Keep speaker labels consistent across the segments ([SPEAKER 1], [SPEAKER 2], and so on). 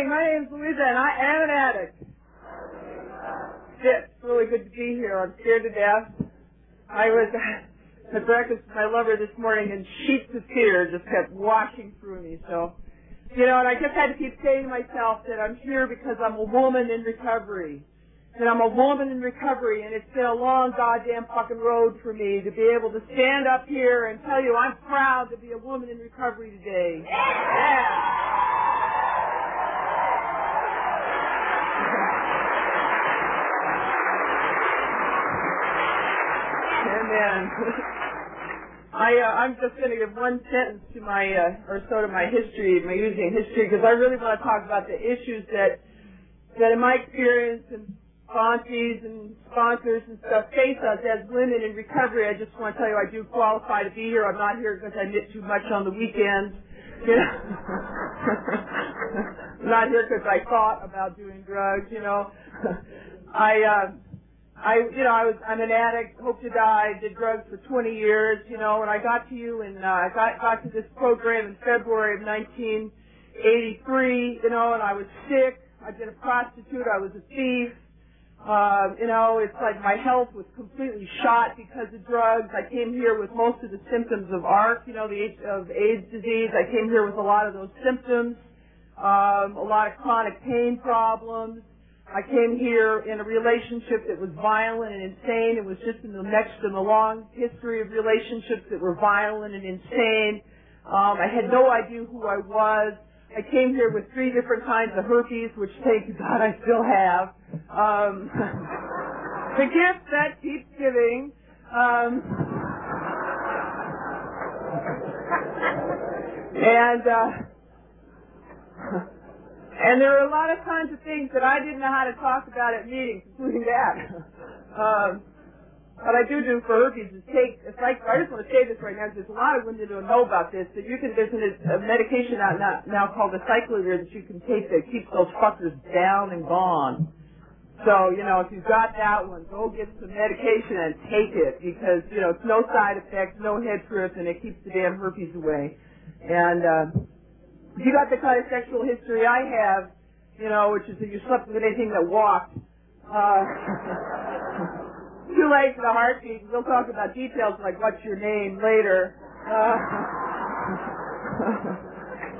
[SPEAKER 1] morning. My name is Louisa, and I am an addict. It's really good to be here. I'm scared to death. I was at breakfast with my lover this morning, and sheets of tears just kept washing through me. So, and I just had to keep saying to myself that I'm here because I'm a woman in recovery. And I'm a woman in recovery, and it's been a long goddamn fucking road for me to be able to stand up here and tell you I'm proud to be a woman in recovery today. Yeah. And then I'm just going to give one sentence to my history, my using history, because I really want to talk about the issues that in my experience and sponsees and sponsors and stuff face us as women in recovery. I just want to tell you I do qualify to be here. I'm not here because I knit too much on the weekends. I'm not here because I thought about doing drugs. I'm an addict, hope to die, did drugs for 20 years, and I got to you and I got to this program in February of 1983, and I was sick. I'd been a prostitute. I was a thief. It's like my health was completely shot because of drugs. I came here with most of the symptoms of ARC, of AIDS disease. I came here with a lot of those symptoms, a lot of chronic pain problems. I came here in a relationship that was violent and insane. It was just in the long history of relationships that were violent and insane. I had no idea who I was. I came here with 3 different kinds of herpes, which, thank God, I still have. The gift that keeps giving. And there are a lot of kinds of things that I didn't know how to talk about at meetings, including that. What I do for herpes is I just want to say this right now because there's a lot of women that don't know about this, that there's a medication out now called the cyclovir that you can take that keeps those fuckers down and gone. So, if you've got that one, go get some medication and take it because, it's no side effects, no head trip, and it keeps the damn herpes away. And, if you got the kind of sexual history I have, which is that you slept with anything that walked, 2 legs and a heartbeat. We'll talk about details like what's your name later.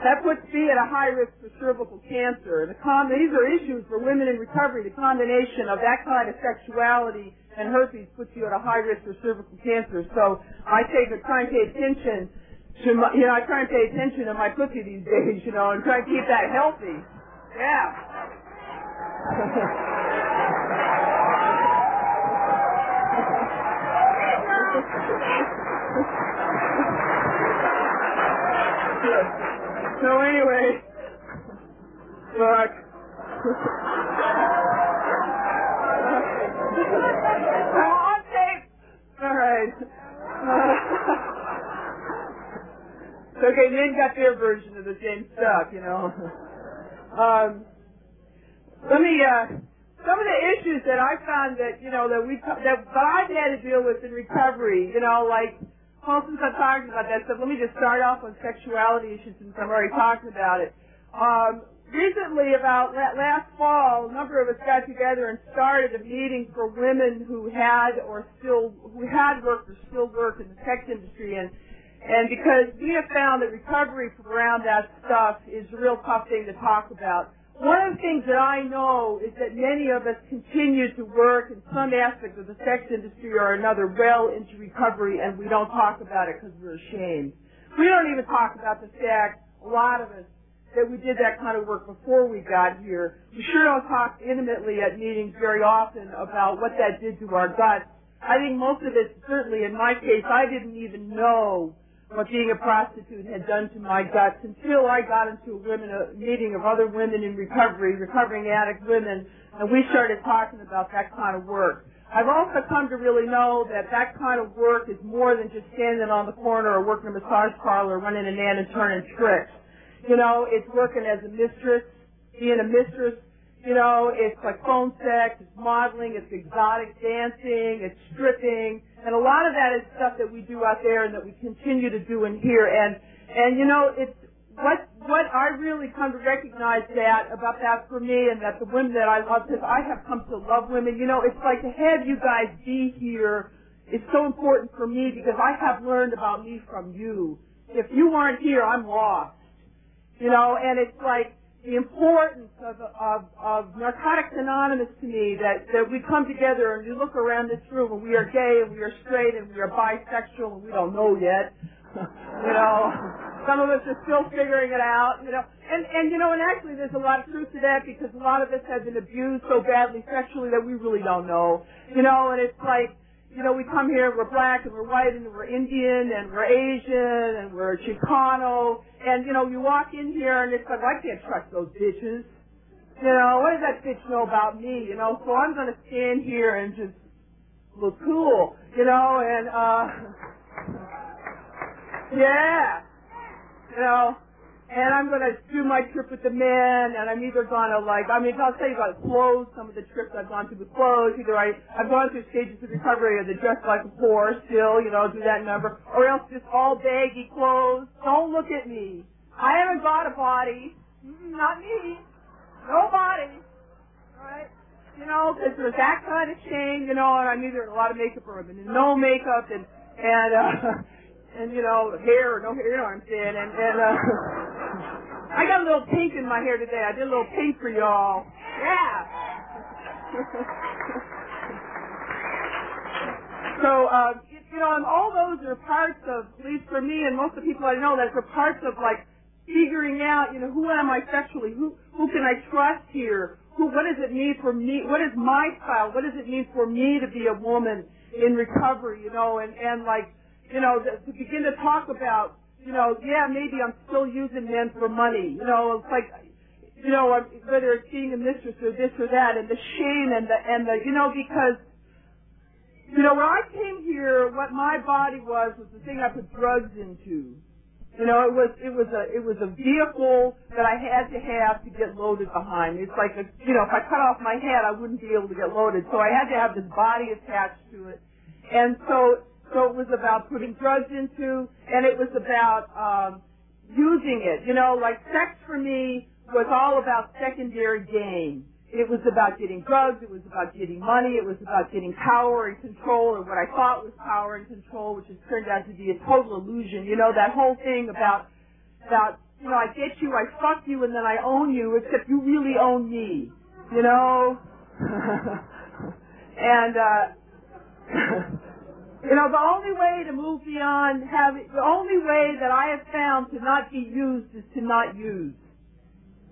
[SPEAKER 1] That puts me at a high risk for cervical cancer. These are issues for women in recovery. The combination of that kind of sexuality and herpes puts you at a high risk for cervical cancer. So I try and pay attention to my pussy these days, and try and keep that healthy. Yeah. So anyway, look. On tape. All right. Okay, men got their version of the same stuff, some of the issues that I found that I've had to deal with in recovery, since I'm talking about that stuff, let me just start off on sexuality issues since I'm already talking about it. Recently, about last fall, a number of us got together and started a meeting for women who had worked or still work in the sex industry, and because we have found that recovery from around that stuff is a real tough thing to talk about. One of the things that I know is that many of us continue to work in some aspect of the sex industry or another well into recovery, and we don't talk about it because we're ashamed. We don't even talk about the fact, a lot of us, that we did that kind of work before we got here. We sure don't talk intimately at meetings very often about what that did to our guts. I think most of it, certainly in my case, I didn't even know what being a prostitute had done to my guts until I got into a meeting of other women in recovery, recovering addict women, and we started talking about that kind of work. I've also come to really know that kind of work is more than just standing on the corner or working in a massage parlor, running a nan and turning tricks. It's working as a mistress, being a mistress. It's like phone sex, it's modeling, it's exotic dancing, it's stripping, and a lot of that is stuff that we do out there and that we continue to do in here. And what I really come to recognize that about that for me, and that the women that I love, because I have come to love women. You know, it's like to have you guys be here is so important for me because I have learned about me from you. If you weren't here, I'm lost. You know, and it's like the importance of Narcotics Anonymous to me, that we come together and you look around this room and we are gay and we are straight and we are bisexual and we don't know yet. You know, some of us are still figuring it out, you know. And you know, and actually there's a lot of truth to that because a lot of us have been abused so badly sexually that we really don't know. You know, and it's like, you know, we come here, we're black and we're white and we're Indian and we're Asian and we're Chicano, and, you know, you walk in here and it's like, well, I can't trust those bitches. You know, what does that bitch know about me? You know, so I'm going to stand here and just look cool, you know, and, yeah, you know, and I'm going to do my trip with the men, and I'm either going to, like, I mean, I'll tell you about clothes, some of the trips I've gone through with clothes. Either I've gone through stages of recovery of the dress like a whore still, you know, do that number, or else just all baggy clothes. Don't look at me. I haven't got a body. Not me. No body. Right? You know, because there's that kind of shame, you know, and I'm either in a lot of makeup or I'm in no makeup, and you know, hair or no hair, you know what I'm saying, and I got a little pink in my hair today. I did a little pink for y'all. Yeah. So, you know, and all those are parts of, at least for me and most of the people I know, that are parts of, like, figuring out, you know, who am I sexually? Who can I trust here? What does it mean for me? What is my style? What does it mean for me to be a woman in recovery, you know, and like, you know, to begin to talk about, you know, yeah, maybe I'm still using men for money. You know, it's like, you know, whether it's being a mistress or this or that, and the shame and the, you know, because, you know, when I came here, what my body was the thing I put drugs into. You know, it was a vehicle that I had to have to get loaded behind. It's like, you know, if I cut off my head, I wouldn't be able to get loaded. So I had to have this body attached to it. And so it was about putting drugs into, and it was about using it. You know, like sex for me was all about secondary gain. It was about getting drugs. It was about getting money. It was about getting power and control, or what I thought was power and control, which has turned out to be a total illusion. You know, that whole thing about, you know, I get you, I fuck you, and then I own you, except you really own me. You know? And, you know, the only way to move beyond the only way that I have found to not be used is to not use.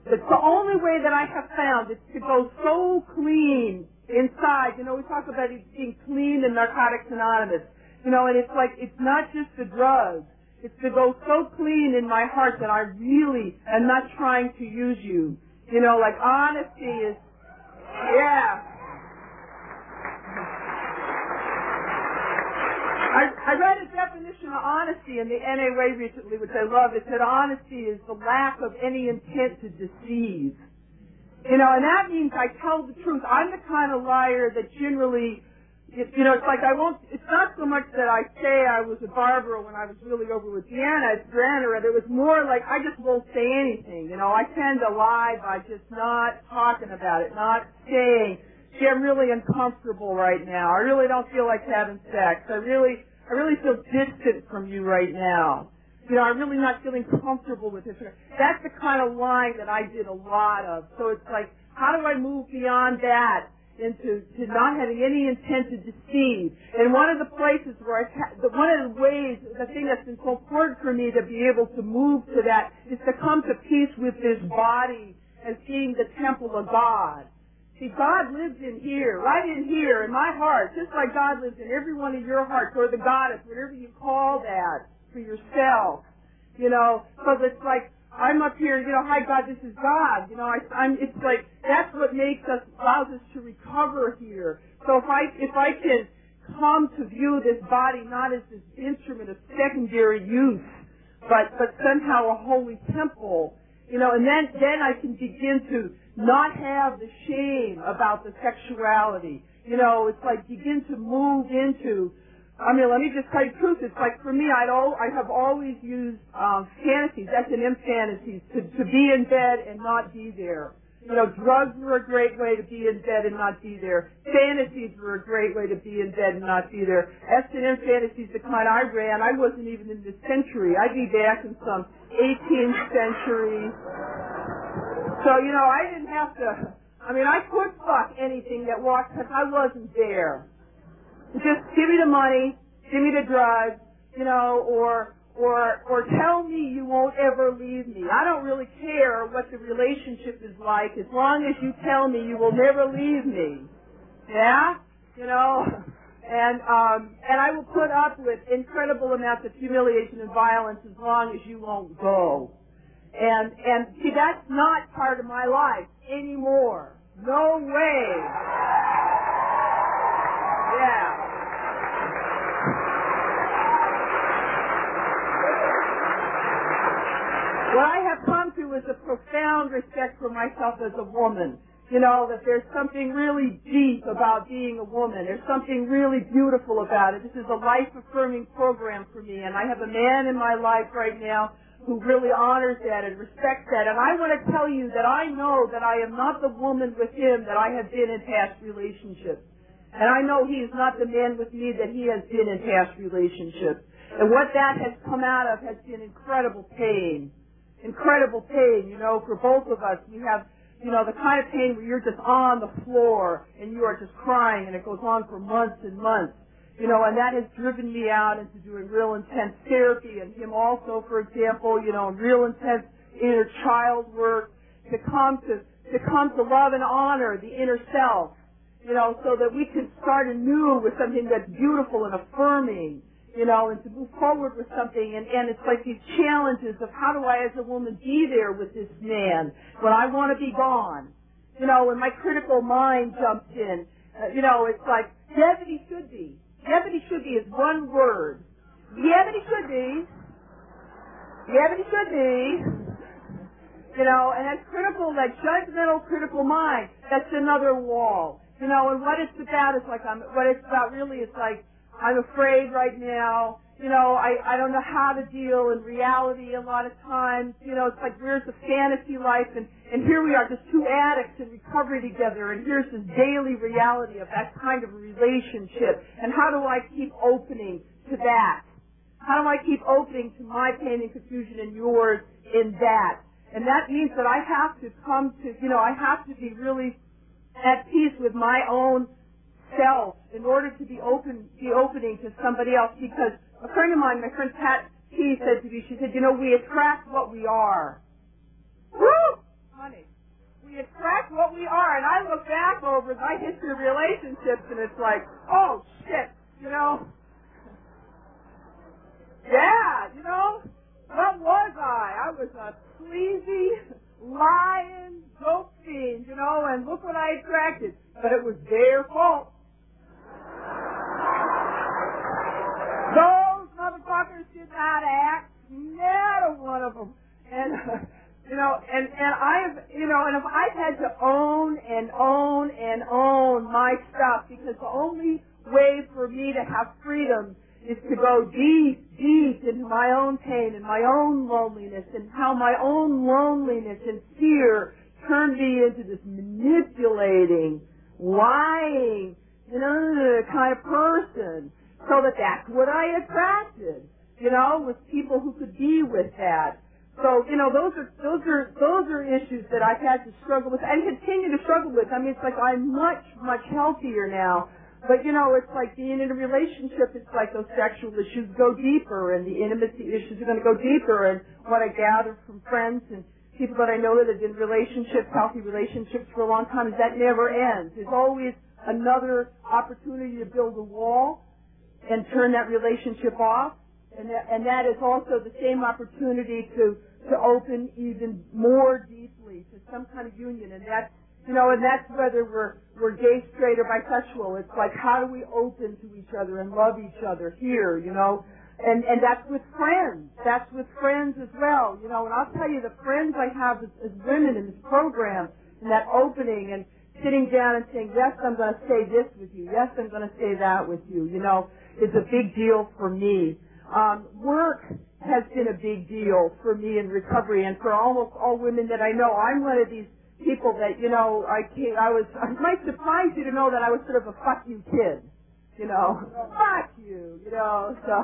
[SPEAKER 1] It's the only way that I have found is to go so clean inside. You know, we talk about it being clean in Narcotics Anonymous. You know, and it's like, it's not just the drugs. It's to go so clean in my heart that I really am not trying to use you. You know, like honesty is, yeah. I read a definition of honesty in the NA Way recently, which I love. It said honesty is the lack of any intent to deceive. You know, and that means I tell the truth. I'm the kind of liar that generally, you know, it's like it's not so much that I say I was a Barbara when I was really over with Deanna. It was more like I just won't say anything. You know, I tend to lie by just not talking about it, not saying, gee, I'm really uncomfortable right now. I really don't feel like having sex. I really feel distant from you right now. You know, I'm really not feeling comfortable with this. That's the kind of lying that I did a lot of. So it's like, how do I move beyond that into not having any intent to deceive? And one of the places where one of the ways, the thing that's been so important for me to be able to move to that is to come to peace with this body as being the temple of God. See, God lives in here, right in here, in my heart, just like God lives in every one of your hearts, or the goddess, whatever you call that for yourself. You know, because it's like, I'm up here, you know, hi God, this is God. You know, it's like, that's what allows us to recover here. So if I can come to view this body not as this instrument of secondary use, but somehow a holy temple, you know, and then I can begin to not have the shame about the sexuality. You know, it's like begin to move into I mean, let me just tell you the truth. It's like, for me, I have always used fantasies, S&M fantasies, to be in bed and not be there. You know, drugs were a great way to be in bed and not be there. Fantasies were a great way to be in bed and not be there. S&M fantasies, the kind I ran, I wasn't even in this century. I'd be back in some 18th century. So, you know, I didn't have to, I mean, I could fuck anything that walked because I wasn't there. Just give me the money, give me the drugs, you know, or tell me you won't ever leave me. I don't really care what the relationship is like as long as you tell me you will never leave me. Yeah? You know? And I will put up with incredible amounts of humiliation and violence as long as you won't go. And see, that's not part of my life anymore. No way. Yeah. What I have come to is a profound respect for myself as a woman. You know, that there's something really deep about being a woman. There's something really beautiful about it. This is a life-affirming program for me, and I have a man in my life right now who really honors that and respects that. And I want to tell you that I know that I am not the woman with him that I have been in past relationships. And I know he is not the man with me that he has been in past relationships. And what that has come out of has been incredible pain. Incredible pain, you know, for both of us. We have, you know, the kind of pain where you're just on the floor and you are just crying and it goes on for months and months. You know, and that has driven me out into doing real intense therapy, and him also, for example, you know, real intense inner child work to come to love and honor the inner self, you know, so that we can start anew with something that's beautiful and affirming. You know, and to move forward with something, and it's like these challenges of how do I as a woman be there with this man when I want to be gone? You know, when my critical mind jumps in, you know, it's like, yeah, but he should be. Yeah, but he should be is one word. Yeah, but he should be. Yeah, but he should be. You know, and that that judgmental critical mind, that's another wall. You know, and what it's about is like, what it's about really is like, I'm afraid right now, you know, I don't know how to deal in reality a lot of times. You know, it's like, where's the fantasy life? And here we are, just two addicts in recovery together, and here's this daily reality of that kind of a relationship. And how do I keep opening to that? How do I keep opening to my pain and confusion and yours in that? And that means that I have to come to, you know, I have to be really at peace with my own self in order to be opening to somebody else. Because a friend of mine, my friend Pat T, said to me, she said, you know, we attract what we are. Woo! Honey, we attract what we are. And I look back over my history of relationships and it's like, oh shit, you know. Yeah, you know, what was I? I was a sleazy, lying, dope fiend, you know, and look what I attracted. But it was their fault. Those motherfuckers did not act, not one of them. And, you know, and I've, you know, and if I've had to own my stuff, because the only way for me to have freedom is to go deep into my own pain and my own loneliness, and how my own loneliness and fear turned me into this manipulating, lying, you know, kind of person. So that's what I attracted, you know, with people who could be with that. So, you know, those are issues that I've had to struggle with and continue to struggle with. I mean, it's like I'm much healthier now. But, you know, it's like being in a relationship, it's like those sexual issues go deeper, and the intimacy issues are going to go deeper. And what I gather from friends and people that I know that have been in relationships, healthy relationships for a long time, is that never ends. There's always another opportunity to build a wall and turn that relationship off, and that is also the same opportunity to open even more deeply to some kind of union, and that's, you know, and that's whether we're gay, straight, or bisexual. It's like, how do we open to each other and love each other here, you know, and that's with friends. That's with friends as well, you know, and I'll tell you, the friends I have as women in this program, and that opening, and sitting down and saying, yes, I'm going to say this with you. Yes, I'm going to say that with you, you know. is a big deal for me. Work has been a big deal for me in recovery, and for almost all women that I know. I'm one of these people that, I might surprise you to know that I was sort of a fuck you kid. Fuck you, so,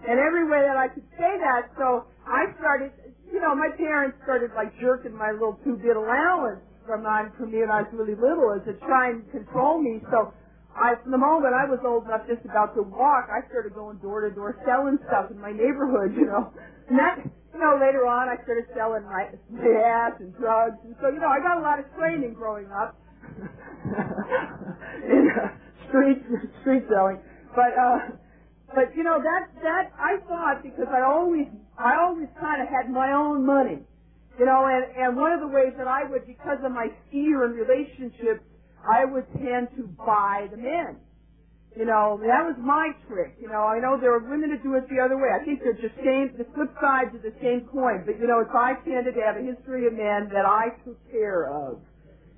[SPEAKER 1] and every way that I could say that, so I started, my parents started like jerking my little 2-bit allowance from me when I was really little as to try and control me, so from the moment I was old enough just about to walk, I started going door to door selling stuff in my neighborhood, and that, later on I started selling my gas and drugs, and so, I got a lot of training growing up in street selling, but that I thought, because I always kind of had my own money, and one of the ways that I would, because of my fear in relationships, I would tend to buy the men. That was my trick. I know there are women that do it the other way. I think they're just the flip sides of the same coin. But, I tended to have a history of men that I took care of.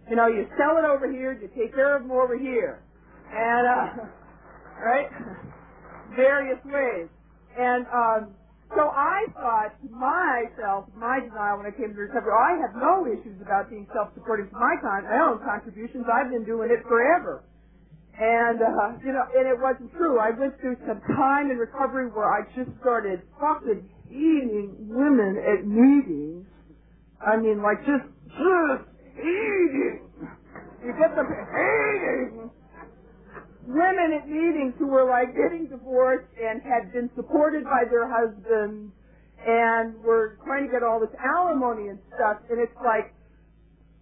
[SPEAKER 1] You sell it over here, you take care of them over here. And, right? Various ways. And, so I thought to myself, my denial when I came to recovery, I have no issues about being self-supporting to my own contributions. I've been doing it forever. And, and it wasn't true. I went through some time in recovery where I just started fucking hating women at meetings. I mean, like, just hating. You get the hating. Women at meetings who were like getting divorced and had been supported by their husbands and were trying to get all this alimony and stuff, and it's like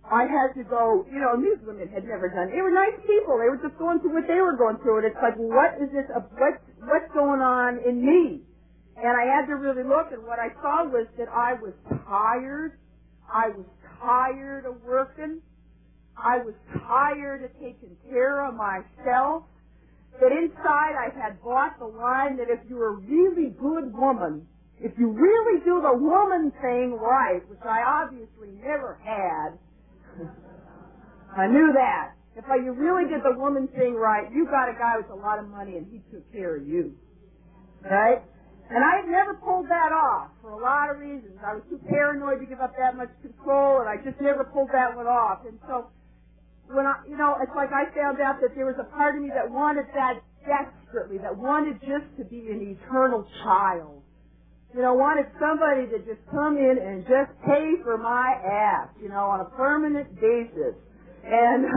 [SPEAKER 1] I had to go, and these women had never done it. They were nice people. They were just going through what they were going through, and it's like, what is this, what's going on in me? And I had to really look, and what I saw was that I was tired. I was tired of working. I was tired of taking care of myself. That inside I had bought the line that if you're a really good woman, if you really do the woman thing right, which I obviously never had, I knew that. If you really did the woman thing right, you got a guy with a lot of money and he took care of you. Right? And I had never pulled that off for a lot of reasons. I was too paranoid to give up that much control, and I just never pulled that one off. And so when it's like I found out that there was a part of me that wanted that desperately, that wanted just to be an eternal child. Wanted somebody to just come in and just pay for my ass, on a permanent basis. And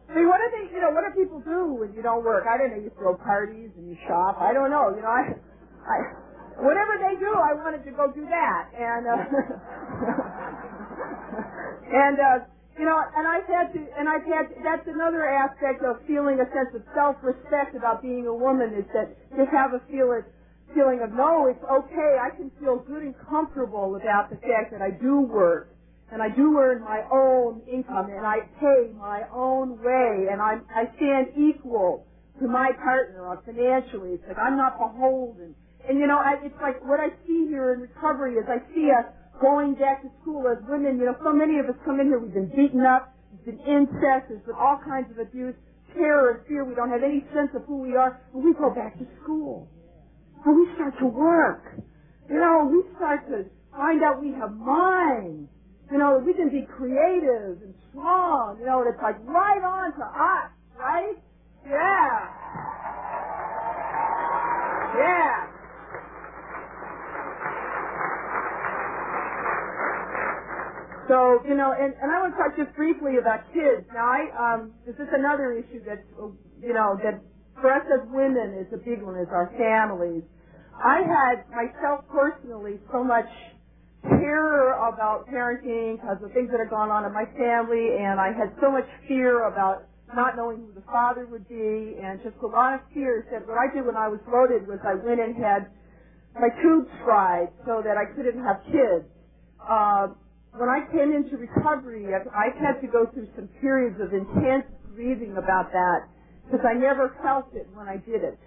[SPEAKER 1] what do people do when you don't work? I don't know, you throw parties and you shop. I don't know, whatever they do, I wanted to go do that. And, that's another aspect of feeling a sense of self-respect about being a woman, is that you have a feeling of, no, it's okay, I can feel good and comfortable about the fact that I do work, and I do earn my own income, and I pay my own way, and I stand equal to my partner financially. It's like I'm not beholden. And, it's like what I see here in recovery is I see us going back to school as women. So many of us come in here, we've been beaten up, there's been incest, there's been all kinds of abuse, terror and fear, we don't have any sense of who we are, and we go back to school. And we start to work. We start to find out we have minds. We can be creative and strong. It's like right on to us, right? Yeah. Yeah. So, and I want to talk just briefly about kids. Now, this is another issue that's, that for us as women is a big one, is our families. I had myself personally so much terror about parenting because of things that had gone on in my family, and I had so much fear about not knowing who the father would be, and just a lot of fears. That what I did when I was loaded was I went and had my tubes fried so that I couldn't have kids. When I came into recovery, I had to go through some periods of intense grieving about that because I never felt it when I did it.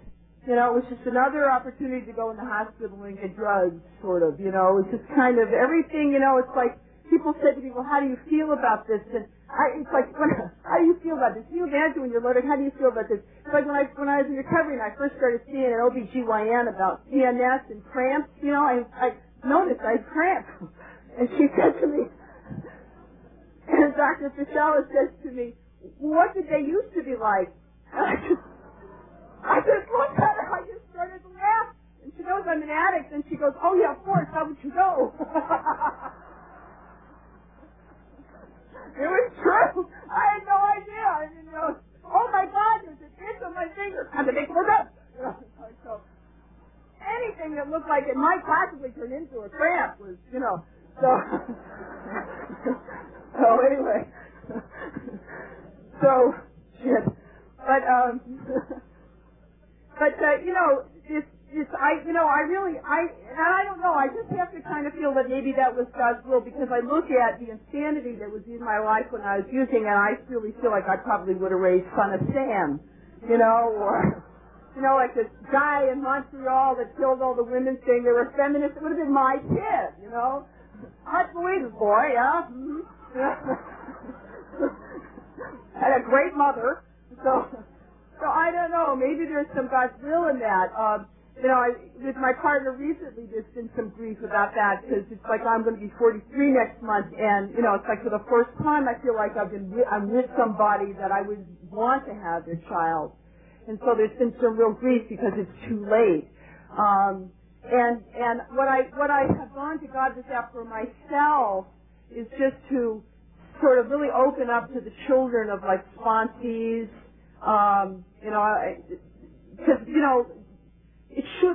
[SPEAKER 1] It was just another opportunity to go in the hospital and get drugs, sort of, It was just kind of everything, it's like people said to me, well, how do you feel about this? And It's like, how do you feel about this? Can you imagine when you're loaded, how do you feel about this? It's like when I was in recovery and I first started seeing an OBGYN about CNS and cramps, I noticed I had cramps. And she said to me, and Dr. Fischella says to me, what did they used to be like? And I just looked at her, I just started to laugh. And she knows I'm an addict, and she goes, oh yeah, of course, how would you know? It was true. I had no idea. I mean, oh my God, there's an itch on my finger. I'm the big up. So anything that looked like it might possibly turn into a cramp was, so. So anyway. So shit. But I don't know, I just have to kind of feel that maybe that was God's will, because I look at the insanity that was in my life when I was using, and I really feel like I probably would have raised Son of Sam, or, like this guy in Montreal that killed all the women saying they were feminists. It would have been my kid, Hot Louisa's boy, yeah? Mm-hmm. Had a great mother, so I don't know, maybe there's some God's will in that. With my partner recently, there's been some grief about that, because it's like I'm going to be 43 next month, and, it's like for the first time I feel like I'm with somebody that I would want to have their child. And so there's been some real grief because it's too late. And what I have gone to God with that for myself is just to sort of really open up to the children of like sponsees, because,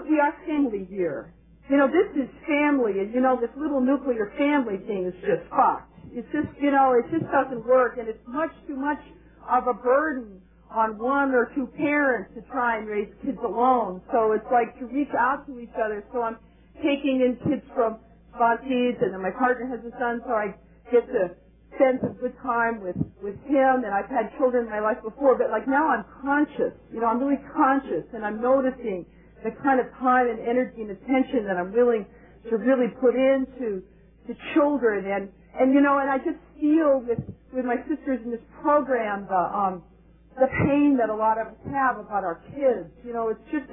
[SPEAKER 1] we are family here. This is family, and this little nuclear family thing is just fucked. It's just, it just doesn't work, and it's much too much of a burden on one or two parents to try and raise kids alone. So it's like to reach out to each other. So I'm taking in kids from sponsees, and then my partner has a son, so I get to spend a good time with him, and I've had children in my life before, but like now I'm conscious, I'm really conscious, and I'm noticing the kind of time and energy and attention that I'm willing to really put into children, and I just feel with my sisters in this program the pain that a lot of us have about our kids. It's just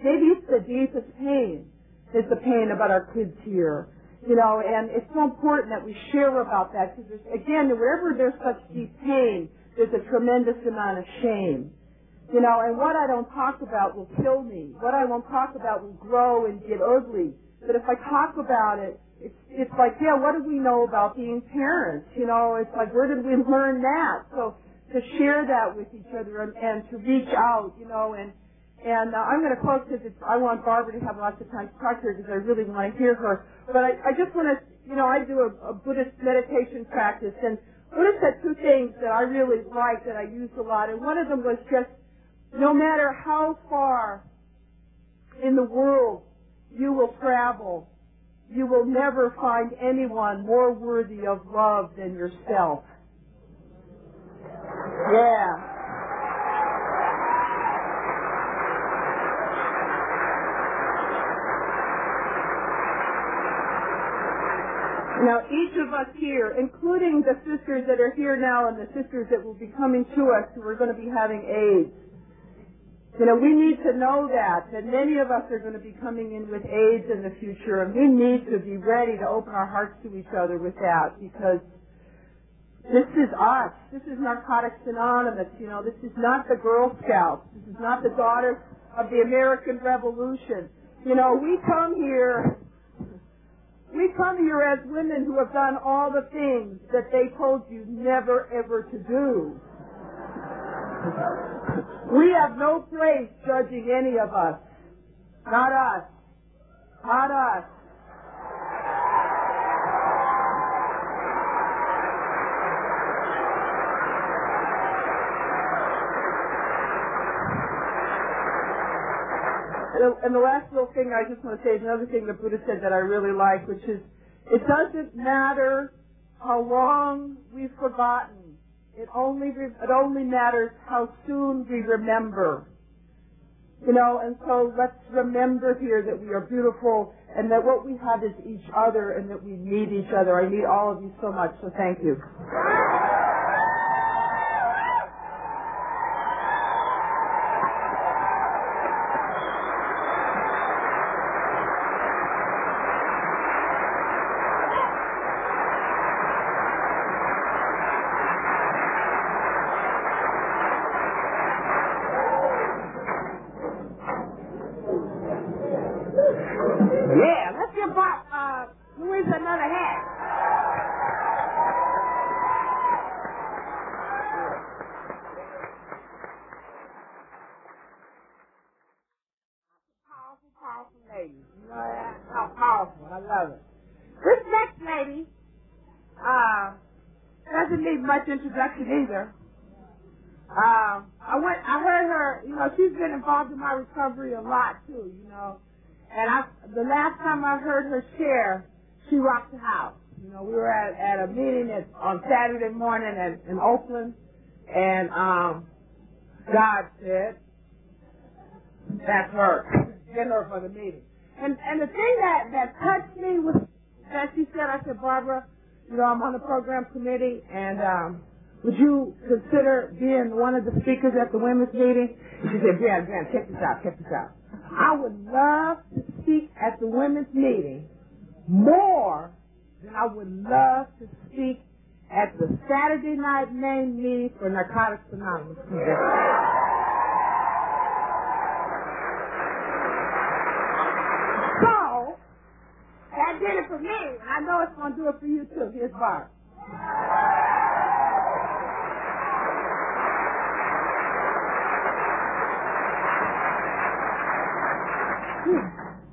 [SPEAKER 1] maybe it's the deepest pain is the pain about our kids here. And it's so important that we share about that, because again, wherever there's such deep pain, there's a tremendous amount of shame. And what I don't talk about will kill me. What I won't talk about will grow and get ugly. But if I talk about it, it's like, yeah, what do we know about being parents? It's like, where did we learn that? So to share that with each other and to reach out, and I'm going to close because I want Barbara to have lots of time to talk to her, because I really want to hear her. But I just want to, I do a Buddhist meditation practice, and Buddha said two things that I really like, that I use a lot, and one of them was just, no matter how far in the world you will travel, you will never find anyone more worthy of love than yourself. Yeah. Now, each of us here, including the sisters that are here now and the sisters that will be coming to us who are going to be having AIDS, we need to know that many of us are going to be coming in with AIDS in the future, and we need to be ready to open our hearts to each other with that, because this is us. This is Narcotics Anonymous. This is not the Girl Scouts. This is not the Daughters of the American Revolution. We come here as women who have done all the things that they told you never ever to do. We have no place judging any of us. Not us. Not us. And the last little thing I just want to say is another thing the Buddha said that I really like, which is, it doesn't matter how long we've forgotten. It only matters how soon we remember. And so let's remember here that we are beautiful, and that what we have is each other, and that we need each other. I need all of you so much, so thank you.
[SPEAKER 2] another hat. Powerful lady. You know how powerful. I love it. This next lady doesn't need much introduction either. I heard her, you know, she's been involved in my recovery a lot too, you know. And the last time I heard her share, she rocked the house. You know, we were at a meeting on Saturday morning in Oakland, and God said, that's her. Get her for the meeting. And the thing that touched me was that she said, I said, Barbara, you know, I'm on the program committee, and would you consider being one of the speakers at the women's meeting? And she said, Jan, check this out. I would love to speak at the women's meeting more than I would love to speak at the Saturday night main meeting for Narcotics Anonymous. So, that did it for me, and I know it's going to do it for you too. Here's Barb.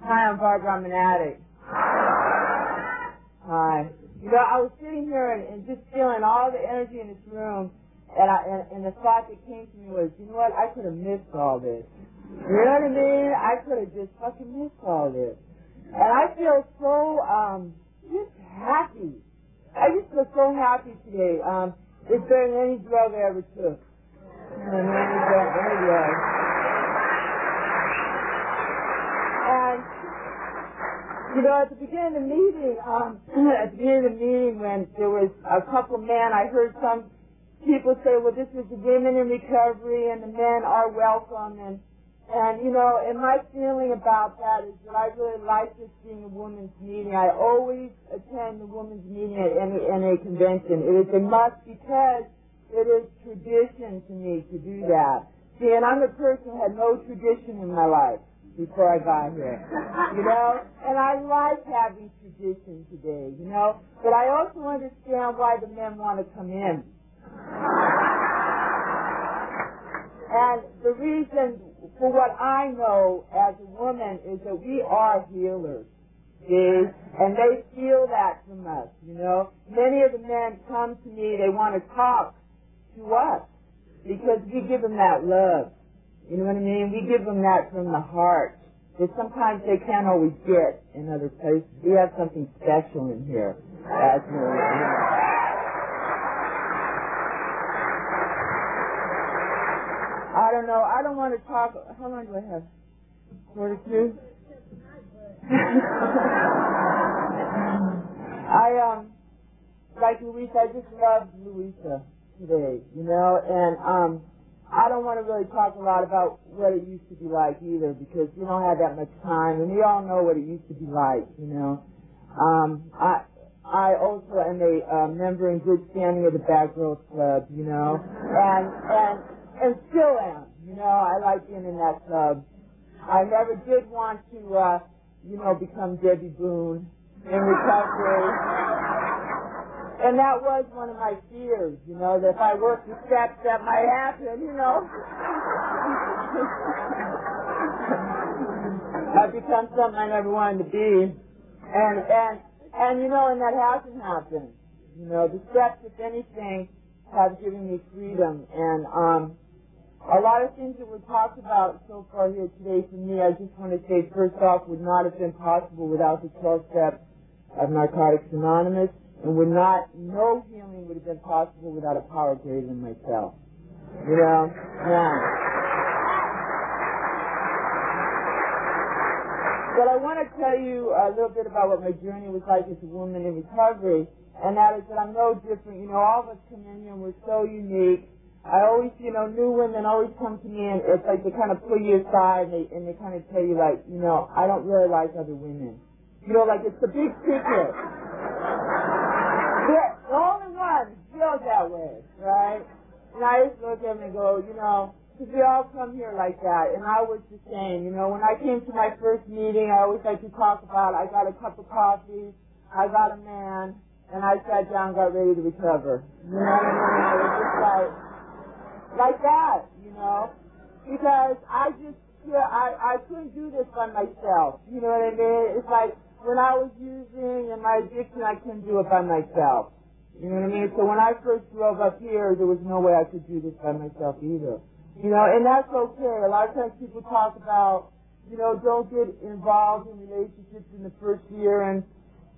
[SPEAKER 2] Hi, I'm Barbara. I'm an addict. Hi. You know, I was sitting here and just feeling all the energy in this room, and the thought that came to me was, you know what? I could have missed all this. You know what I mean? I could have just fucking missed all this. And I feel so just happy. I just feel so happy today. It's better than any drug I ever took. Any drug. And you know, at the beginning of the meeting, when there was a couple men, I heard some people say, well, this is the women in recovery and the men are welcome. And you know, and my feeling about that is that I really like this being a women's meeting. I always attend the women's meeting at any NA convention. It is a must because it is tradition to me to do that. See, and I'm a person who had no tradition in my life before I got here, you know, and I like having tradition today, you know, but I also understand why the men want to come in. And the reason for what I know as a woman is that we are healers, see, and they feel that from us, you know. Many of the men come to me, they want to talk to us because we give them that love. You know what I mean? We give them that from the heart that sometimes they can't always get in other places. We have something special in here. As I don't know. I don't want to talk. How long do I have? 42? Like Louisa, I just love Louisa today, you know, and I don't want to really talk a lot about what it used to be like either because we don't have that much time, and we all know what it used to be like, you know. I also am a member in good standing of the Bad Girls Club, you know, and still am, you know. I like being in that club. I never did want to, you know, become Debbie Boone in recovery. And that was one of my fears, you know, that if I worked the steps, that might happen, you know. I've become something I never wanted to be. And you know, and that hasn't happened. You know, the steps, if anything, have given me freedom. And a lot of things that were talked about so far here today for me, I just want to say, first off, would not have been possible without the 12 steps of Narcotics Anonymous. And no healing would have been possible without a power greater than myself. You know? Yeah. But I want to tell you a little bit about what my journey was like as a woman in recovery, and that is that I'm no different. You know, all of us come in here and we're so unique. I always, you know, new women always come to me and it's like they kind of pull you aside and they kind of tell you like, you know, I don't really like other women. You know, like it's a big secret. The only one feels that way, right? And I used to look at them and go, you know, because we all come here like that. And I was the same. You know, when I came to my first meeting, I always like to talk about, I got a cup of coffee, I got a man, and I sat down and got ready to recover. You know what I mean? It was just like that, you know? Because I just, I couldn't do this by myself. You know what I mean? It's like when I was using and my addiction, I couldn't do it by myself. You know what I mean? So when I first drove up here, there was no way I could do this by myself either. You know, and that's okay. A lot of times people talk about, you know, don't get involved in relationships in the first year, and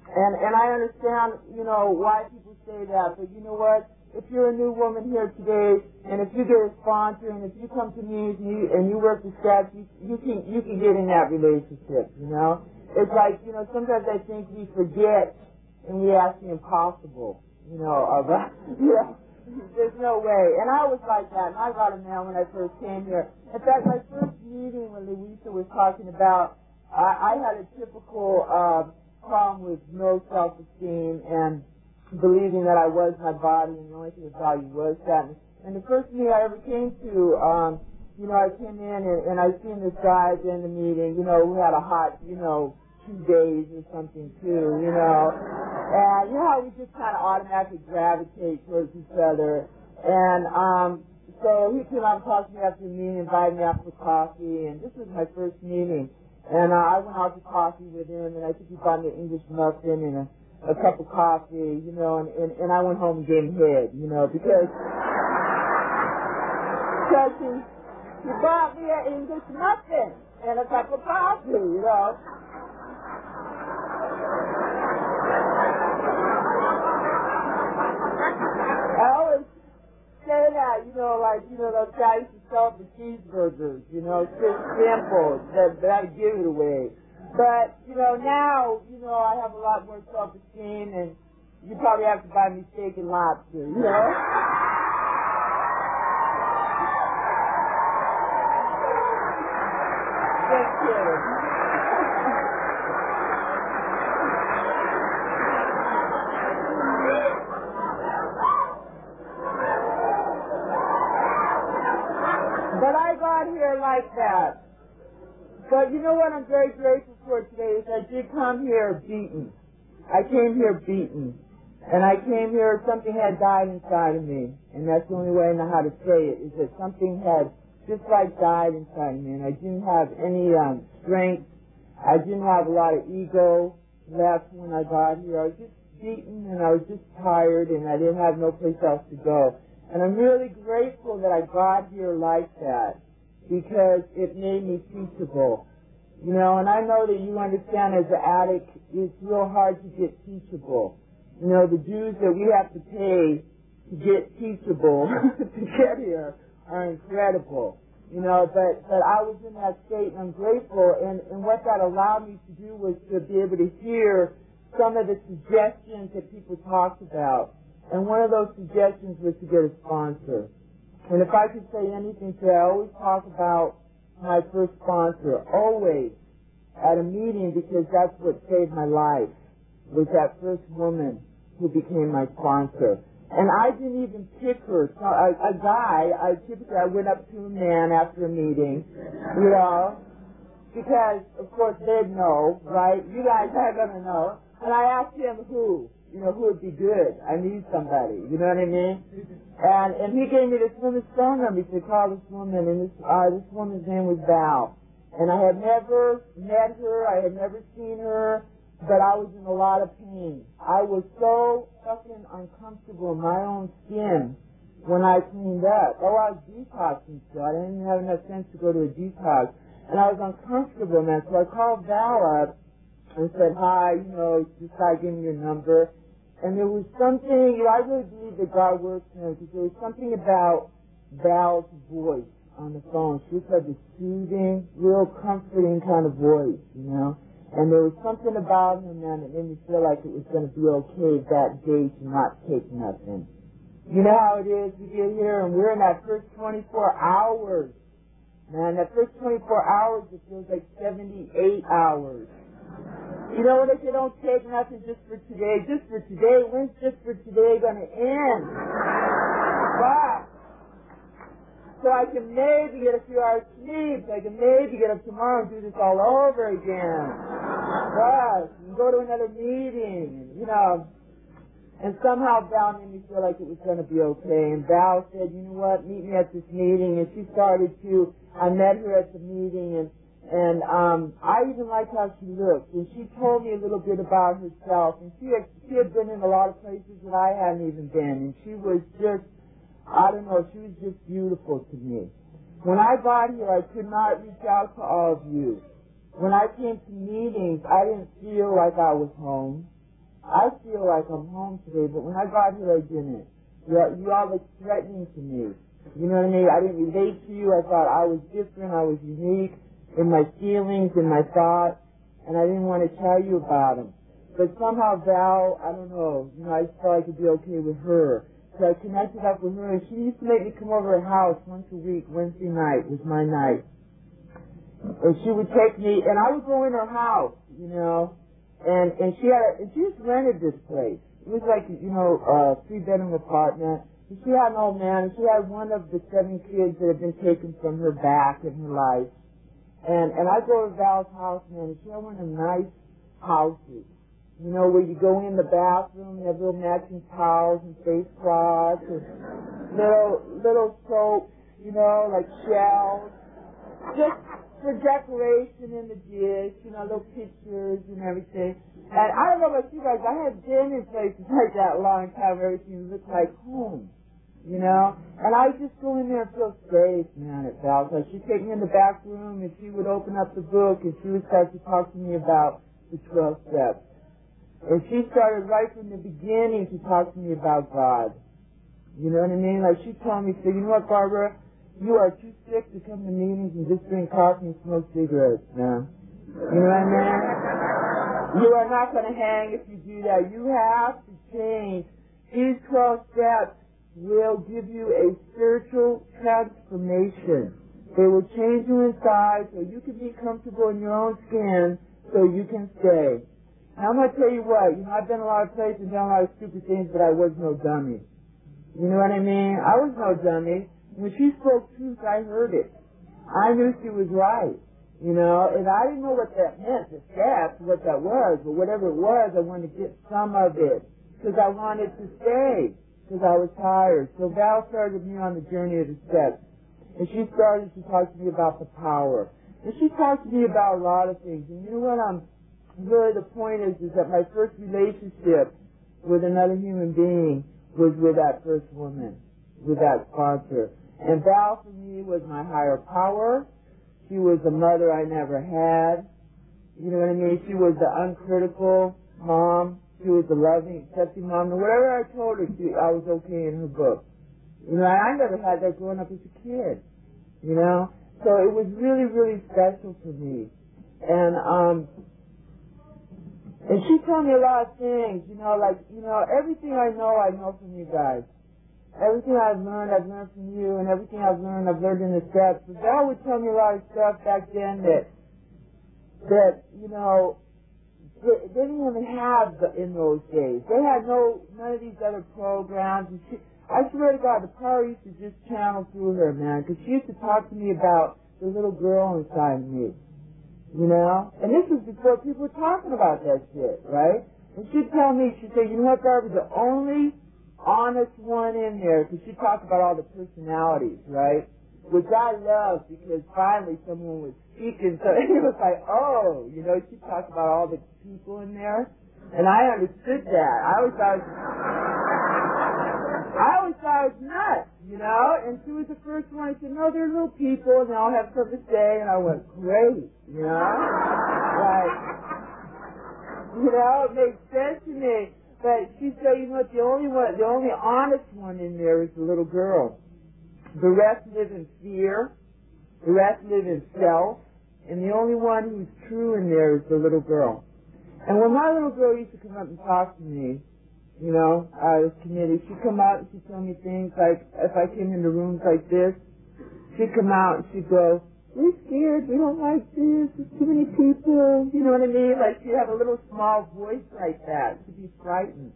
[SPEAKER 2] I understand, you know, why people say that. But you know what? If you're a new woman here today, and if you get a sponsor, and if you come to me and you work the steps, you can get in that relationship. You know, it's like, you know, sometimes I think we forget and we ask the impossible. You know, about, yeah, there's no way. And I was like that, and I got a man when I first came here. In fact, my first meeting when Louisa was talking about, I had a typical problem with no self-esteem and believing that I was my body, and the only thing of value was that. And the first meeting I ever came to, you know, I came in and I seen this guy in the meeting, you know, who had a hot, you know, 2 days or something too, you know. And you know how we just kind of automatically gravitate towards each other. And so he came out and talked to me after the meeting, invited me out for coffee, and this was my first meeting. And I went out for coffee with him, and I think he bought me an English muffin and a cup of coffee, you know, and I went home and gave him head, you know, because he bought me an English muffin and a cup of coffee, you know. I always say that, you know, like, you know, those guys who sell the cheeseburgers, you know, it's just simple, that'll give it away. But, you know, now, you know, I have a lot more self-esteem, and you probably have to buy me steak and lobster, you know? Just kidding. But I got here like that. But you know what I'm very grateful for today is I did come here beaten. I came here beaten. And I came here, something had died inside of me. And that's the only way I know how to say it, is that something had just like died inside of me. And I didn't have any strength. I didn't have a lot of ego left when I got here. I was just beaten and I was just tired and I didn't have no place else to go. And I'm really grateful that I got here like that, because it made me teachable. You know, and I know that you understand as an addict, it's real hard to get teachable. You know, the dues that we have to pay to get teachable to get here are incredible. You know, but I was in that state, and I'm grateful, and what that allowed me to do was to be able to hear some of the suggestions that people talked about. And one of those suggestions was to get a sponsor. And if I could say anything today, I always talk about my first sponsor, always at a meeting, because that's what saved my life, was that first woman who became my sponsor. And I didn't even pick her. So a guy, I went up to a man after a meeting, you know, because, of course, they'd know, right? You guys are going to know. And I asked him who would be good. I need somebody, you know what I mean? And he gave me this woman's phone number. He said, call this woman, and this woman's name was Val. And I had never met her, I had never seen her, but I was in a lot of pain. I was so fucking uncomfortable in my own skin when I cleaned up. Oh, I was detoxing still. I didn't have enough sense to go to a detox. And I was uncomfortable, man. So I called Val up and said, hi, you know, this guy gave me your number. And there was something, you know, I really believe that God works in her, because there was something about Val's voice on the phone. She had this soothing, real comforting kind of voice, you know. And there was something about her, man, that made me feel like it was going to be okay that day to not take nothing. You know how it is, we get here and we're in that first 24 hours. Man, that first 24 hours, it feels like 78 hours. You know what, if you don't take nothing just for today, when's just for today going to end? But, so I can maybe get a few hours sleep, so I can maybe get up tomorrow and do this all over again. But, go to another meeting, you know. And somehow Val made me feel like it was going to be okay. And Val said, you know what, meet me at this meeting. And she started to, I met her at the meeting, and I even liked how she looked. And she told me a little bit about herself. And she had been in a lot of places that I hadn't even been. And she was just, I don't know, she was just beautiful to me. When I got here, I could not reach out to all of you. When I came to meetings, I didn't feel like I was home. I feel like I'm home today, but when I got here, I didn't. You all looked threatening to me. You know what I mean? I didn't relate to you. I thought I was different. I was unique in my feelings, in my thoughts, and I didn't want to tell you about them. But somehow Val, I don't know, I just thought I could be okay with her. So I connected up with her, and she used to make me come over to her house once a week. Wednesday night was my night. And she would take me, and I would go in her house, and she just rented this place. It was like, a 3-bedroom apartment. And she had an old man, and she had one of the 7 kids that had been taken from her back in her life. And I go to Val's house, man, and she had one of them nice houses. Where you go in the bathroom, you have little matching towels and face cloths and little soaps, like shells. Just for decoration in the dish, little pictures and everything. And I don't know about you guys, I had been in places like that a long time where everything looked like home, And I just go in there and feel safe, man, at Val's. Like, she'd take me in the back room and she would open up the book and she would start to talk to me about the 12 steps. And she started right from the beginning to talk to me about God. You know what I mean? Like, she told me, so, you know what, Barbara? You are too sick to come to meetings and just drink coffee and smoke cigarettes now. You know what I mean? You are not going to hang if you do that. You have to change. These 12 steps will give you a spiritual transformation. They will change you inside so you can be comfortable in your own skin so you can stay. Now, I'm going to tell you what. I've been a lot of places and done a lot of stupid things, but I was no dummy. You know what I mean? I was no dummy. When she spoke truth, I heard it. I knew she was right, and I didn't know what that meant, the steps, what that was, but whatever it was, I wanted to get some of it, because I wanted to stay, because I was tired. So Val started me on the journey of the steps, and she started to talk to me about the power. And she talked to me about a lot of things, and you know what, really the point is that my first relationship with another human being was with that first woman, with that sponsor. And Val, for me, was my higher power. She was the mother I never had. You know what I mean? She was the uncritical mom. She was the loving, accepting mom. And whatever I told her, I was okay in her book. I never had that growing up as a kid. So it was really, really special for me. And she told me a lot of things, everything I know from you guys. Everything I've learned from you, and everything I've learned in the steps. But Val would tell me a lot of stuff back then that they didn't even have in those days. They had none of these other programs. And I swear to God, the power used to just channel through her, man, because she used to talk to me about the little girl inside me, And this was before people were talking about that shit, right? And she'd tell me, she'd say, you know what, Barbara, the only honest one in there, because she talked about all the personalities, right? Which I love, because finally someone was speaking, so it was like, oh, she talked about all the people in there, and I understood that. I always thought I was nuts, and she was the first one who said, no, they're little people, and they all have something to say, and I went, great, like, it makes sense to me. But she said, the only honest one in there is the little girl. The rest live in fear. The rest live in self. And the only one who's true in there is the little girl. And when my little girl used to come up and talk to me, I was committed, she'd come out and she'd tell me things like, if I came into rooms like this, she'd come out and she'd go, we're scared, we don't like this, there's too many people, you know what I mean? Like, she'd have a little small voice like that. She'd be frightened.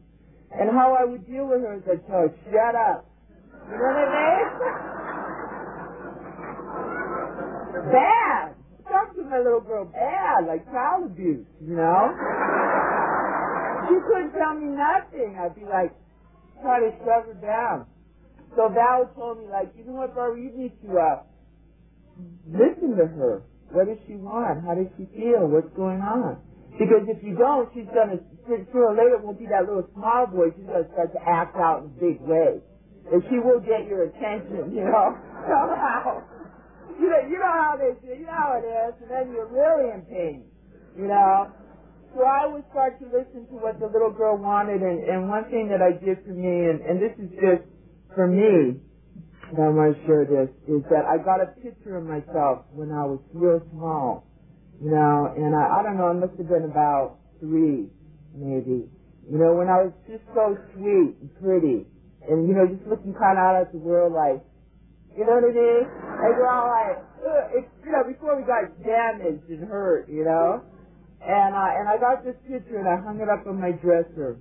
[SPEAKER 2] And how I would deal with her is I'd tell her, shut up. You know what I mean? Bad. Talk to my little girl bad, like child abuse, she couldn't tell me nothing. I'd be like, try to shove her down. So Val told me, like, you know what, Barbara, you need to listen to her. What does she want? How does she feel? What's going on? Because if you don't, she's going to, sooner or later, it won't be that little small boy. She's going to start to act out in a big way. And she will get your attention, you know, somehow. You know how they do. You know how it is. And then you're really in pain, you know. So I would start to listen to what the little girl wanted. And one thing that I did for me, and this is just for me, and I want to share this, is that I got a picture of myself when I was real small, you know, and I don't know, I must have been about 3, maybe, you know, when I was just so sweet and pretty, and, you know, just looking kind of out at the world like, you know what I mean? And we're all like, it's, you know, before we got damaged and hurt, you know, and I got this picture and I hung it up on my dresser.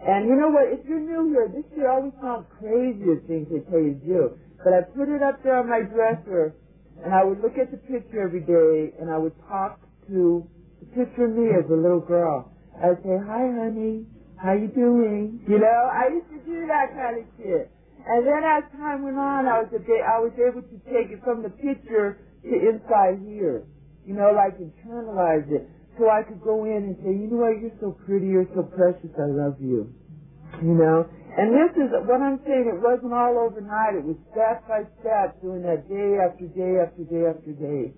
[SPEAKER 2] And you know what, if you're new here, this shit always sounds crazy as things they tell you to do. But I put it up there on my dresser, and I would look at the picture every day, and I would talk to the picture of me as a little girl. I'd say, hi, honey, how you doing? You know, I used to do that kind of shit. And then as time went on, I was able to take it from the picture to inside here. You know, like internalize it. So I could go in and say, you know what, you're so pretty, you're so precious, I love you. You know? And this is, what I'm saying, it wasn't all overnight. It was step by step, doing that day after day after day after day.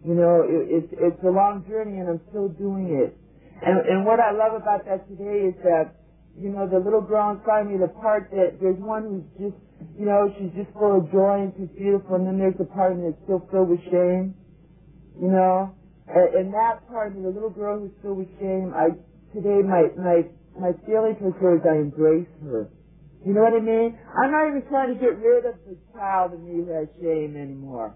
[SPEAKER 2] You know, it's a long journey, and I'm still doing it. And what I love about that today is that, you know, the little girl inside me, the part that there's one who's just, you know, she's just full of joy and she's beautiful, and then there's the part of me that's still filled with shame. You know? And that part of me, the little girl who's filled with shame, today my feeling towards her is I embrace her. You know what I mean? I'm not even trying to get rid of the child in me who has shame anymore.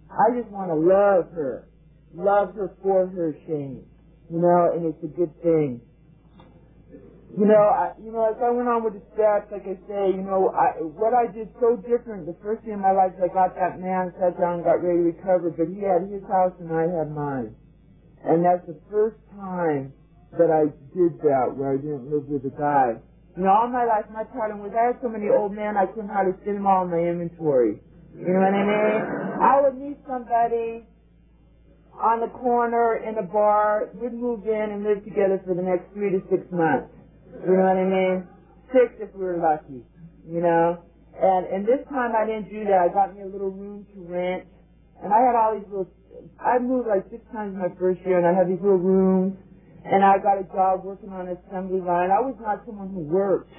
[SPEAKER 2] I just want to love her for her shame. You know, and it's a good thing. You know, as I went on with the steps, like I say, you know, what I did so different, the first thing in my life is I got that man, sat down, and got ready to recover, but he had his house and I had mine. And that's the first time that I did that, where I didn't live with a guy. You know, all my life, my pattern was I had so many old men, I couldn't hardly fit them all in my inventory. You know what I mean? I would meet somebody on the corner in a bar, we'd move in and live together for the next 3 to 6 months. You know what I mean? 6 if we were lucky, you know? And this time I didn't do that. I got me a little room to rent. And I had all these little, I moved like 6 times in my first year, and I had these little rooms. And I got a job working on an assembly line. I was not someone who worked,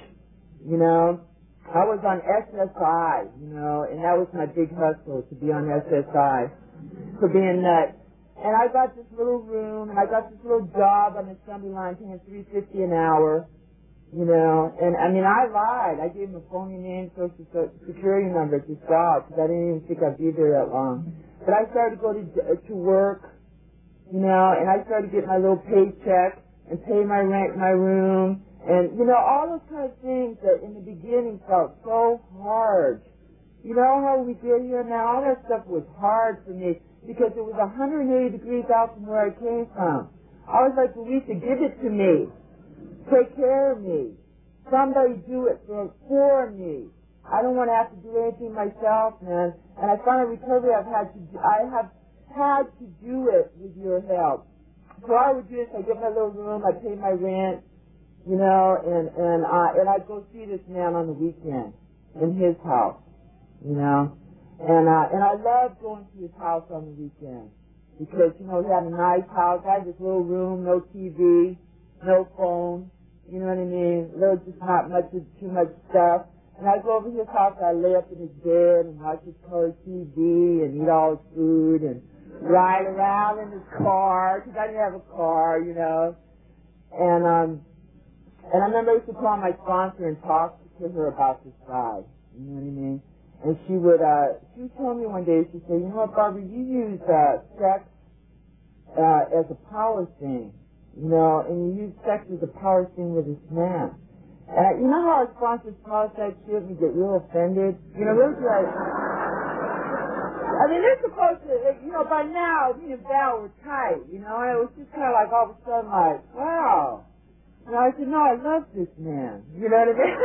[SPEAKER 2] you know? I was on SSI, you know? And that was my big hustle, to be on SSI, for being nuts. And I got this little room, and I got this little job on the assembly line paying $3.50 an hour. You know, and I mean, I lied. I gave him a phony name, social security number at this job, because I didn't even think I'd be there that long. But I started to go to work, you know, and I started to get my little paycheck and pay my rent, my room, and, you know, all those kind of things that in the beginning felt so hard. You know how we get here now? All that stuff was hard for me, because it was 180 degrees out from where I came from. I was like, Louisa, give it to me. Take care of me. Somebody do it for me. I don't want to have to do anything myself, man. And I found in recovery I have had to do it with your help. So I would do this. I get my little room. I pay my rent, you know, and I'd go see this man on the weekend in his house, you know. And I loved going to his house on the weekend because, you know, he had a nice house. I had this little room, no TV, no phone. You know what I mean? There was just not too much stuff. And I'd go over to his house, I'd lay up in his bed and watch his color TV and eat all his food and ride around in his car, because I didn't have a car, you know. And I remember I used to call my sponsor and talk to her about this guy. You know what I mean? And she would tell me one day, she said, you know what, Barbara, you use sex as a power thing. You know, and you use sex as a power thing with this man. And you know how our sponsors smell that shit and you get real offended? You know, they're like, I mean, they're supposed to, you know, by now, me and Val were tight, you know, and it was just kind of like all of a sudden like, wow,
[SPEAKER 3] And I said, no, I love this man. You know what I mean?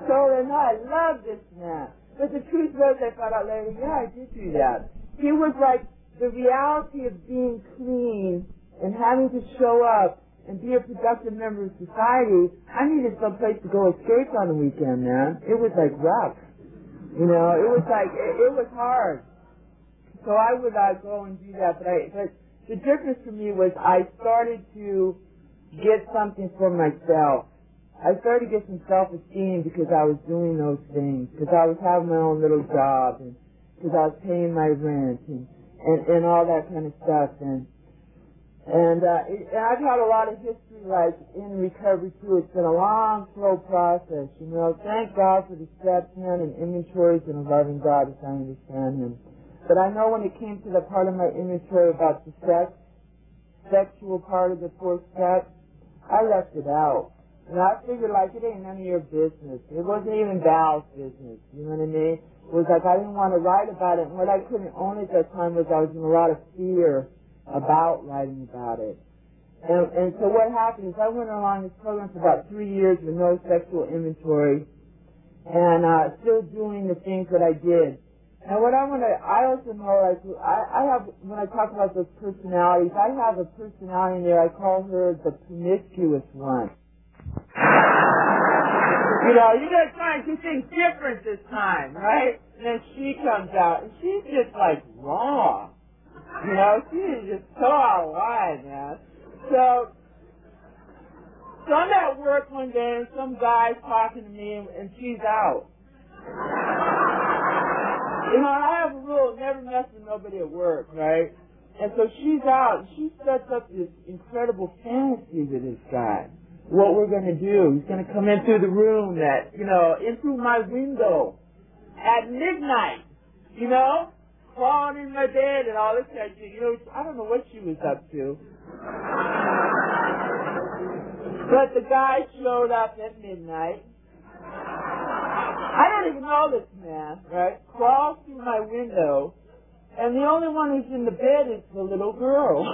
[SPEAKER 3] Told her, no, I love this man. But the truth was, I found out later, yeah, I did do that. He was like the reality of being clean and having to show up and be a productive member of society. I needed some place to go escape on the weekend, man. It was like rough. You know, it was like, it was hard. So I would go and do that, but the difference for me was I started to get something for myself. I started to get some self-esteem because I was doing those things, because I was having my own little job, and because I was paying my rent, and all that kind of stuff, and I've had a lot of history, like, in recovery, too. It's been a long, slow process, you know. Thank God for the steps, man, and inventories and a loving God, as I understand Him. But I know when it came to the part of my inventory about the sexual part of the 4 steps, I left it out. And I figured, like, it ain't none of your business. It wasn't even Val's business, you know what I mean? It was like I didn't want to write about it, and what I couldn't own at that time was I was in a lot of fear about writing about it. And so what happened is I went along this program for about 3 years with no sexual inventory, and still doing the things that I did. And what I also know, like, I have, when I talk about those personalities, I have a personality in there, I call her the promiscuous one. You know, you're going to try and do things different this time, right? And then she comes out, and she's just, like, raw. You know, she is just so out of line, man. So I'm at work one day, and some guy's talking to me, and she's out. You know, and I have a rule, never mess with nobody at work, right? And so she's out, and she sets up this incredible fantasy with this guy. What we're going to do. He's going to come in through the room in through my window at midnight, you know, crawling in my bed and all this kind of shit. You know, I don't know what she was up to. But the guy showed up at midnight. I don't even know this man, right? Crawls through my window, and the only one who's in the bed is the little girl.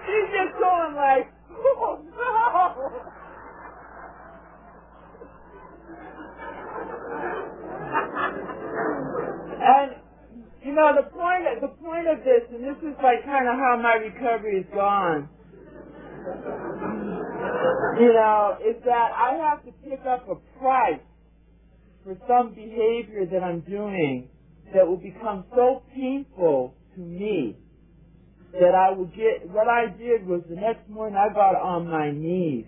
[SPEAKER 3] She's just going like, oh no! And you know, the point of this, and this is like kind of how my recovery has gone, you know, is that I have to pick up a price for some behavior that I'm doing that will become so painful to me that I would get, what I did was the next morning I got on my knees.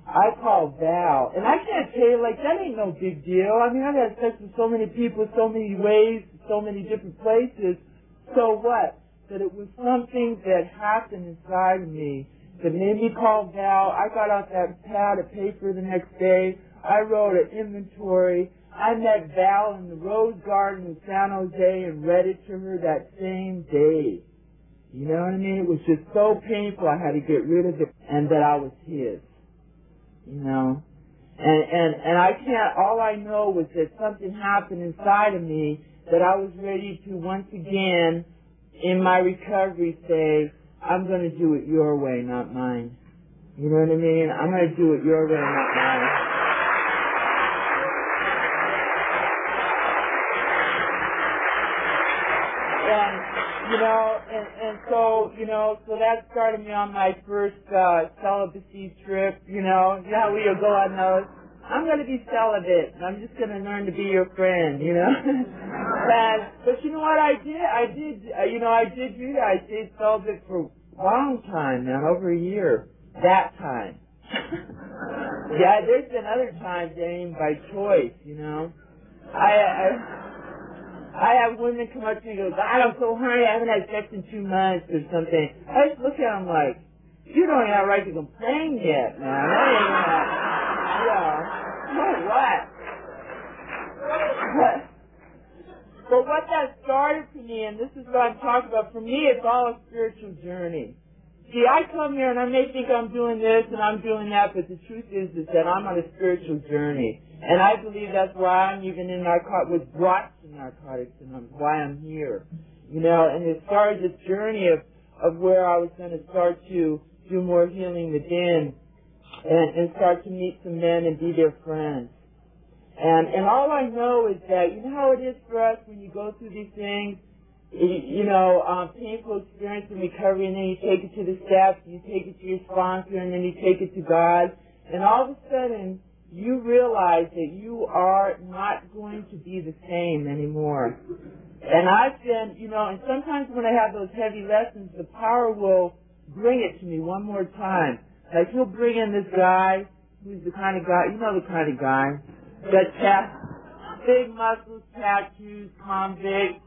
[SPEAKER 3] I called Val, and I can't tell you, like, that ain't no big deal. I mean, I've had sex with so many people, so many ways, so many different places. So what? That it was something that happened inside of me that made me call Val. I got out that pad of paper the next day. I wrote an inventory. I met Val in the Rose Garden in San Jose and read it to her that same day. You know what I mean? It was just so painful I had to get rid of it, and that I was his. You know? And I can't, all I know was that something happened inside of me that I was ready to once again, in my recovery, say, I'm going to do it your way, not mine. You know what I mean? I'm going to do it your way, not mine. And, you know, and so, you know, so that started me on my first celibacy trip, you know. Yeah, we go on those. I'm going to be celibate, and I'm just going to learn to be your friend, you know. But you know what I did? I did do that. I stayed celibate for a long time, man, over a year. That time. Yeah, there's been other times that ain't by choice, you know. I have women come up to me and go, God, I'm so horny, I haven't had sex in 2 months or something. I just look at them like, you don't have a right to complain yet, man. That ain't that, you know what? But what that started for me, and this is what I'm talking about, for me it's all a spiritual journey. See, I come here and I may think I'm doing this and I'm doing that, but the truth is that I'm on a spiritual journey. And I believe that's why I'm even in narcotics, was brought to Narcotics, and why I'm here. You know, and it started this journey of where I was going to start to do more healing within and start to meet some men and be their friends. And all I know is that, you know how it is for us when you go through these things, painful experience in recovery, and then you take it to the steps, you take it to your sponsor, and then you take it to God, and all of a sudden you realize that you are not going to be the same anymore. And I've been, and sometimes when I have those heavy lessons, the power will bring it to me one more time. Like he'll bring in this guy who's the kind of guy, the kind of guy that has big muscles, tattoos, convict,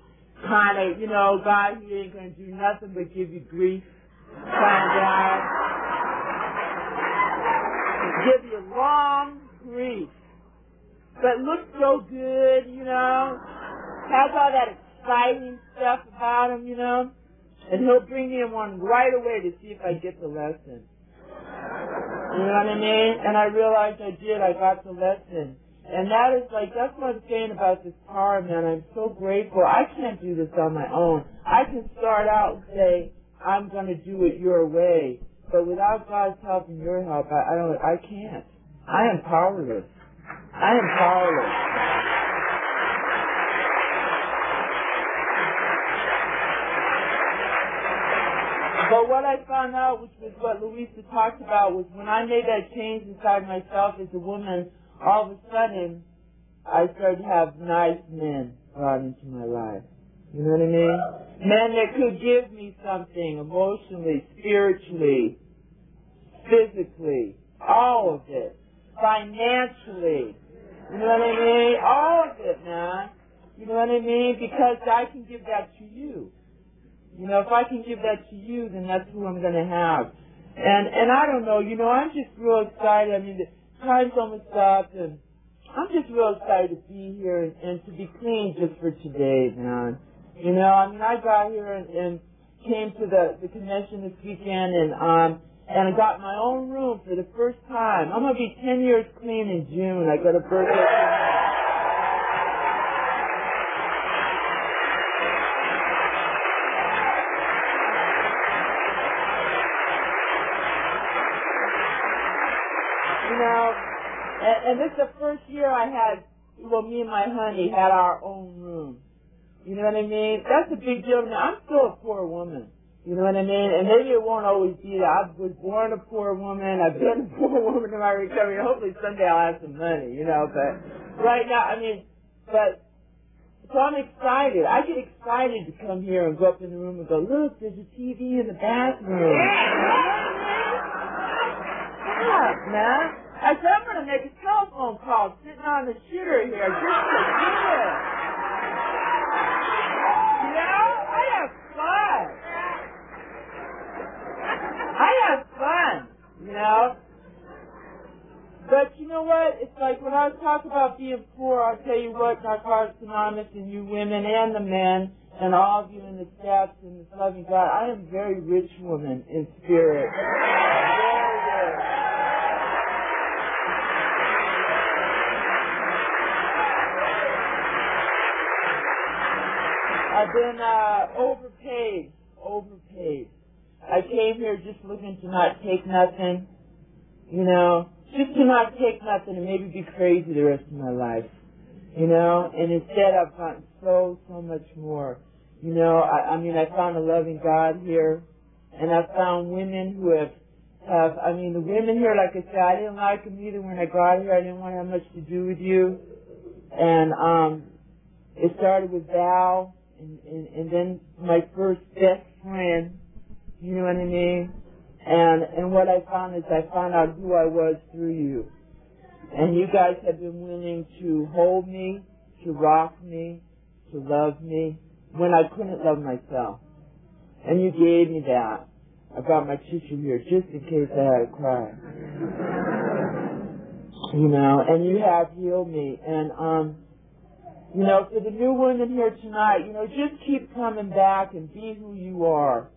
[SPEAKER 3] kind of, guy who ain't going to do nothing but give you grief, kind of guy. Give you long grief. But looks so good, has all that exciting stuff about him, and he'll bring me in one right away to see if I get the lesson. You know what I mean? And I realized I did. I got the lesson. And that's what I'm saying about this power, man. I'm so grateful. I can't do this on my own. I can start out and say, I'm going to do it your way. But without God's help and your help, I can't. I am powerless. I am powerless. But what I found out, which was what Louisa talked about, was when I made that change inside myself as a woman, all of a sudden, I started to have nice men brought into my life. You know what I mean? Men that could give me something emotionally, spiritually, physically, all of it, financially. You know what I mean? All of it, man. You know what I mean? Because I can give that to you. If I can give that to you, then that's who I'm going to have. And I don't know, I'm just real excited. I mean, the time's almost up, and I'm just real excited to be here and to be clean just for today, man. I got here and came to the convention this weekend, and I got my own room for the first time. I'm going to be 10 years clean in June. I got a birthday. And this is the first year I had, me and my honey had our own room. You know what I mean? That's a big deal. Now, I'm still a poor woman. You know what I mean? And maybe it won't always be that. I was born a poor woman. I've been a poor woman in my recovery. Hopefully someday I'll have some money, but right now, so I'm excited. I get excited to come here and go up in the room and go, look, there's a TV in the bathroom. Yeah, man. I said, I'm going to make a telephone call sitting on the shitter here just to do it. I have fun. But you know what? It's like when I talk about being poor, I'll tell you what, Narcotics Anonymous and you women and the men and all of you in the steps and this loving God, I am a very rich woman in spirit. Very rich. I've been overpaid. I came here just looking to not take nothing, just to not take nothing and maybe be crazy the rest of my life, and instead I've gotten so much more. I found a loving God here, and I found women who have the women here, like I said, I didn't like them either when I got here. I didn't want to have much to do with you, and it started with Val. And then my first best friend, you know what I mean? And what I found is I found out who I was through you. And you guys have been willing to hold me, to rock me, to love me, when I couldn't love myself. And you gave me that. I got my tissue here just in case I had to cry. And you have healed me. And, for the new women here tonight, just keep coming back and be who you are.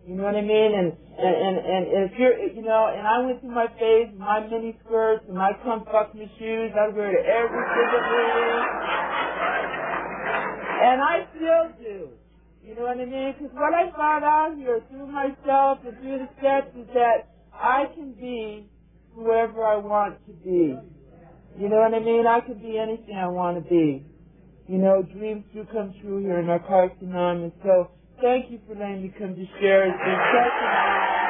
[SPEAKER 3] You know what I mean? And if you're, you know, and I went through my phase, my mini skirts and my come fuck me shoes. I wear to every single meeting. And I still do. You know what I mean? Because what I found out here through myself and through the steps is that I can be whoever I want to be. You know what I mean? I can be anything I want to be. You know, dreams do come true here in Narcotics Anonymous. So thank you for letting me come to share. It's been such an honor.